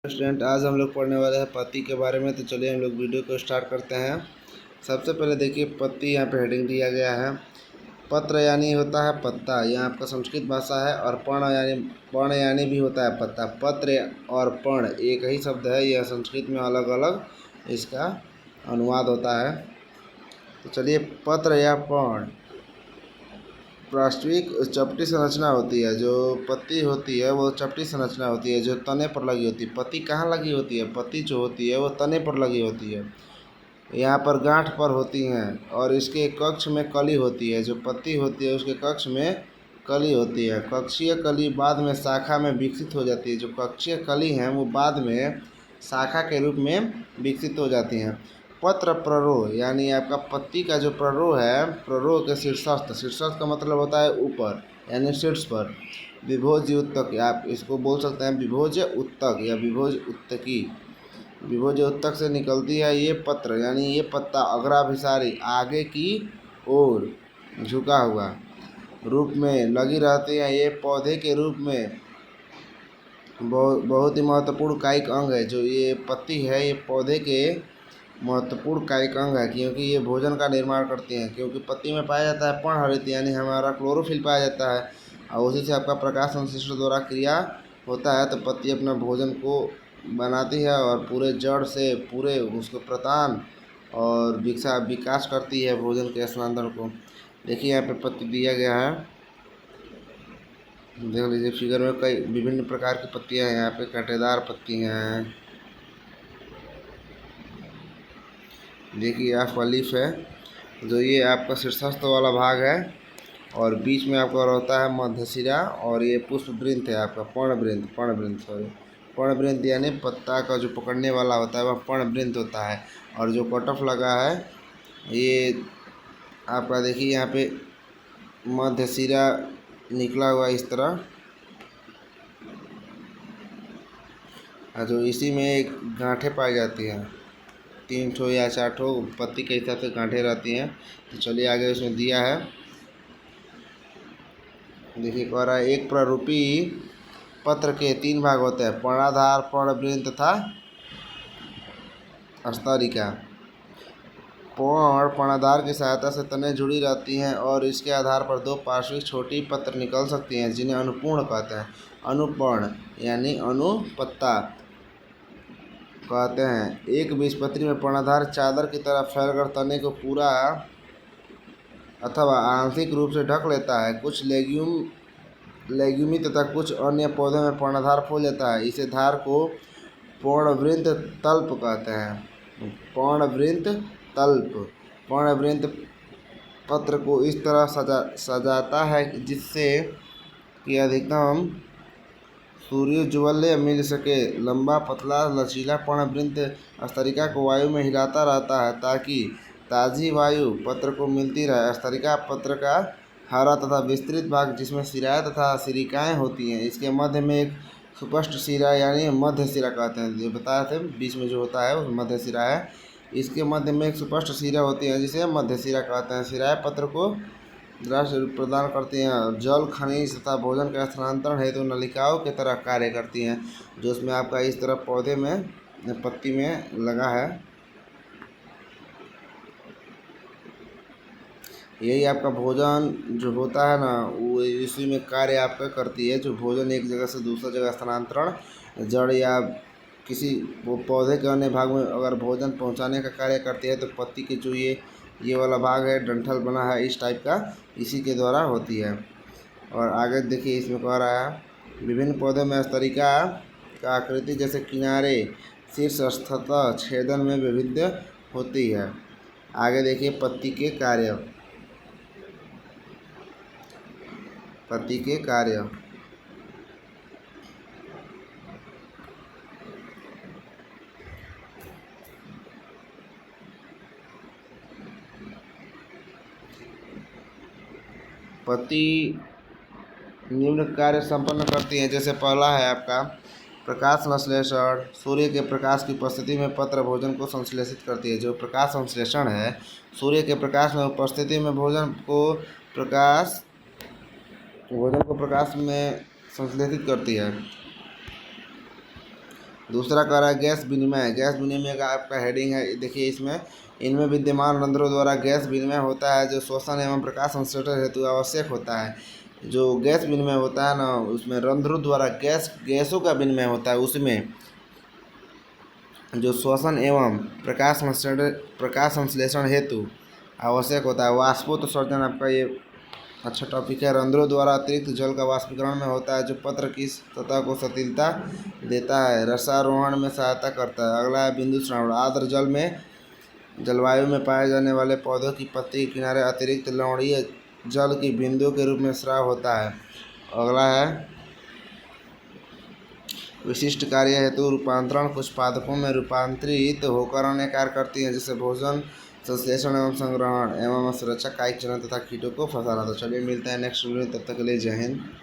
Student, आज हम लोग पढ़ने वाले हैं पत्ती के बारे में। तो चलिए हम लोग वीडियो को स्टार्ट करते हैं। सबसे पहले देखिए पत्ती, यहाँ पे हेडिंग दिया गया है। पत्र यानी होता है पत्ता, यह आपका संस्कृत भाषा है। और पर्ण यानी भी होता है पत्ता। पत्र और पर्ण एक ही शब्द है, यह संस्कृत में अलग अलग इसका अनुवाद होता है। तो चलिए, पत्र या पर्ण वास्तविक चपटी संरचना होती है। जो पत्ती होती है वो चपटी संरचना होती है, जो तने पर लगी होती है। पत्ती कहाँ लगी होती है? पत्ती जो होती है वो तने पर लगी होती है, यहाँ पर गांठ पर होती हैं। और इसके कक्ष में कली होती है। जो पत्ती होती है उसके कक्ष में कली होती है। कक्षीय कली बाद में शाखा में विकसित हो जाती है। जो कक्षीय कली हैं वो बाद में शाखा के रूप में विकसित हो जाती हैं। पत्र प्ररोह यानी आपका पत्ती का जो प्ररोह है, प्ररोह के शीर्षस्थ, शीर्षस्थ का मतलब होता है ऊपर यानी शीर्ष पर। विभोज उत्तक, आप इसको बोल सकते हैं विभोज उत्तक या विभोज उत्तकी। विभोज उत्तक से निकलती है ये पत्र यानी ये पत्ता अग्राभिसारी, आगे की ओर झुका हुआ रूप में लगी रहती है। ये पौधे के रूप में बहुत ही महत्वपूर्ण कायिक अंग है। जो ये पत्ती है ये पौधे के महत्वपूर्ण कायिक अंग है, क्योंकि ये भोजन का निर्माण करती हैं। क्योंकि पत्ती में पाया जाता है पर्णहरित यानी हमारा क्लोरोफिल पाया जाता है, और उसी से आपका प्रकाश संश्लेषण द्वारा क्रिया होता है। तो पत्ती अपना भोजन को बनाती है और पूरे जड़ से पूरे उसको प्रदान और विकास करती है भोजन के स्थानांतरण को। देखिए यहाँ पे पत्ती दिया गया है, देख लीजिए फिगर में। कई विभिन्न प्रकार की पत्तियां हैं। यहाँ पे कांटेदार पत्ती हैं, देखिए यह फलीफ है। जो ये आपका शीर्षस्थ वाला भाग है, और बीच में आपका रहता है मध्यशिरा, और ये पुष्पवृंत है आपका पर्णवृंत यानी पत्ता का जो पकड़ने वाला होता है वह पर्णवृंत होता है। और जो कटफ लगा है ये आपका देखिए यहाँ पे मध्यशिरा निकला हुआ इस तरह, जो इसी में एक गांठें पाई जाती हैं। 3 ठो या 4 ठो पत्ती के हिसाब से गांठें रहती हैं। तो चलिए आगे उसमें दिया है, देखिए कह रहा है एक प्ररूपी पत्र के 3 भाग होते हैं, पर्णाधार, पर्णवृंत तथा स्तरिका। पर्णाधार की सहायता से तने जुड़ी रहती हैं और इसके आधार पर 2 पार्श्विक छोटी पत्र निकल सकती हैं, जिन्हें अनुपूर्ण कहते हैं। अनुपर्ण यानी अनुपत्ता कहते हैं। एक बीजपत्री में पर्णाधार चादर की तरह फैलकर तने को पूरा अथवा आंशिक रूप से ढक लेता है। कुछ लेग्यूमी तथा कुछ अन्य पौधों में पर्णाधार फूल जाता है। इसे धार को पर्णवृंत तल्प कहते हैं। पर्णवृंत पत्र को इस तरह सजाता है जिससे कि अधिकतम सूर्योज्वल्य मिल सके। लंबा, पतला, लचीला पर्णवृंत स्तरिका को वायु में हिलाता रहता है ताकि ताज़ी वायु पत्र को मिलती रहे। स्तरिका पत्र का हरा तथा विस्तृत भाग, जिसमें सिराएं तथा सिरिकाएँ होती हैं। इसके मध्य में एक सुपष्ट सिरा यानी मध्य सिरा कहते हैं, जो बताए थे बीच में जो होता है वो मध्य सिरा है। इसके मध्य में एक सुपष्ट सिरा होती है जिसे मध्य सिरा कहते हैं। सिराएं पत्र को द्रव्य प्रदान करती हैं और जल, खनिज तथा भोजन का स्थानांतरण हेतु नलिकाओं की तरह कार्य करती हैं, जो उसमें आपका इस तरह पौधे में पत्ती में लगा है। यही आपका भोजन जो होता है ना, वो इसी में कार्य आपका करती है। जो भोजन एक जगह से दूसरा जगह स्थानांतरण, जड़ या किसी पौधे के अन्य भाग में अगर भोजन पहुंचाने का कार्य करती है, तो पत्ती के जो ये वाला भाग है, डंठल बना है इस टाइप का, इसी के द्वारा होती है। और आगे देखिए इसमें कह रहा है विभिन्न पौधों में स्तरिका का आकृति जैसे किनारे, शीर्ष, सतह, छेदन में विविध होती है। आगे देखिए पत्ती के कार्य। पत्ती के कार्य पत्ती निम्न कार्य संपन्न करती है। जैसे पहला है आपका प्रकाश संश्लेषण। सूर्य के प्रकाश की उपस्थिति में पत्र भोजन को संश्लेषित करती है। जो प्रकाश संश्लेषण है, सूर्य के प्रकाश में उपस्थिति में भोजन को प्रकाश में संश्लेषित करती है। दूसरा कह रहा है गैस विनिमय। गैस विनिमय का आपका हेडिंग है, देखिए इसमें इनमें विद्यमान रंध्रों द्वारा गैस विनिमय होता है जो श्वसन एवं प्रकाश संश्लेषण हेतु आवश्यक होता है। जो गैस विनिमय होता है ना, उसमें रंध्रों द्वारा गैसों का विनिमय होता है, उसमें जो श्वसन एवं प्रकाश संश्लेषण हेतु आवश्यक होता है। वाष्पोत्सर्जन आपका ये अच्छा टॉपिक है। रंध्रों द्वारा अतिरिक्त जल का वाष्पीकरण में होता है जो पत्र की सतह को शिथिलता देता है, रसारोहण में सहायता करता है। अगला है बिंदु श्रावण। आर्द्र जलवायु में पाए जाने वाले पौधों की पत्ती के किनारे अतिरिक्त लवणीय जल की बिंदु के रूप में स्राव होता है। अगला है विशिष्ट कार्य हेतु रूपांतरण। कुछ पादपों में रूपांतरित होकर अन्य कार्य करती हैं, जैसे भोजन, संश्लेषण एवं संग्रहण एवं सुरक्षा, कायिक चलन तथा कीटों को फंसाना। तो चलिए मिलते हैं नेक्स्ट वीडियो में, तब तक के लिए जय हिंद।